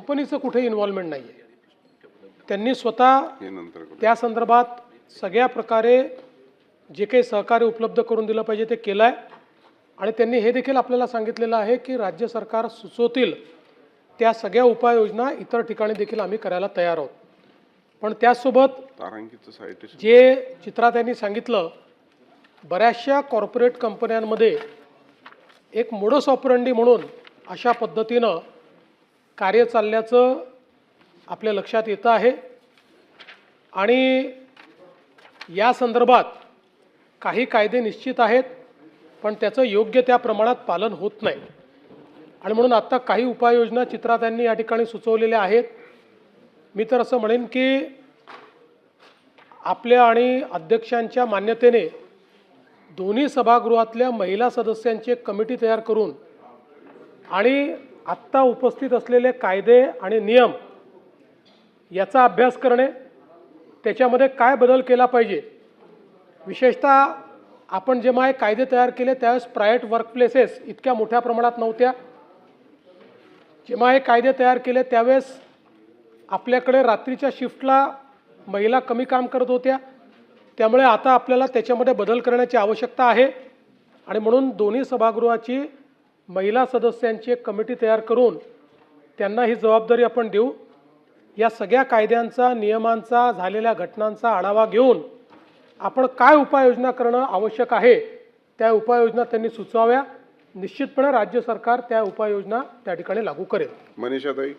कंपनीचं कुठे इन्व्हॉल्वमेंट नाही आहे. त्यांनी स्वतः त्या संदर्भात सगळ्या प्रकारे जे काही सहकार्य उपलब्ध करून दिलं पाहिजे ते केलं आहे. आणि त्यांनी हे देखील आपल्याला सांगितलेलं आहे की राज्य सरकार सुचवतील त्या सगळ्या उपाययोजना इतर ठिकाणी देखील आम्ही करायला तयार आहोत. पण त्यासोबत जे चित्रा त्यांनी सांगितलं, बऱ्याचशा कॉर्पोरेट कंपन्यांमध्ये एक मोडस ऑपरंडी म्हणून अशा पद्धतीनं कार्य चालल्याचं आपल्या लक्षात येतं आहे. आणि या संदर्भात काही कायदे निश्चित आहेत, पण त्याचं योग्य त्या प्रमाणात पालन होत नाही. आणि म्हणून आत्ता काही उपाययोजना चित्रा त्यांनी या ठिकाणी सुचवलेल्या आहेत. मी तर असं म्हणेन की आपल्या आणि अध्यक्षांच्या मान्यतेने दोन्ही सभागृहातल्या महिला सदस्यांची एक कमिटी तयार करून आणि आत्ता उपस्थित असलेले कायदे आणि नियम याचा अभ्यास करणे, त्याच्यामध्ये काय बदल केला पाहिजे. विशेषतः आपण जेव्हा हे कायदे तयार केले त्यावेळेस प्रायव्हेट वर्कप्लेसेस इतक्या मोठ्या प्रमाणात नव्हत्या. जेव्हा हे कायदे तयार केले त्यावेळेस आपल्याकडे रात्रीच्या शिफ्टला महिला कमी काम करत होत्या. त्यामुळे आता आपल्याला त्याच्यामध्ये बदल करण्याची आवश्यकता आहे. आणि म्हणून दोन्ही सभागृहाची महिला सदस्यांची एक कमिटी तयार करून त्यांना ही जबाबदारी आपण देऊ. या सगळ्या कायद्यांचा, नियमांचा, झालेल्या घटनांचा आढावा घेऊन आपण काय उपाययोजना करणं आवश्यक आहे त्या उपाययोजना त्यांनी सुचवाव्या. निश्चितपणे राज्य सरकार त्या उपाययोजना त्या ठिकाणी लागू करेल. मनीषाताई.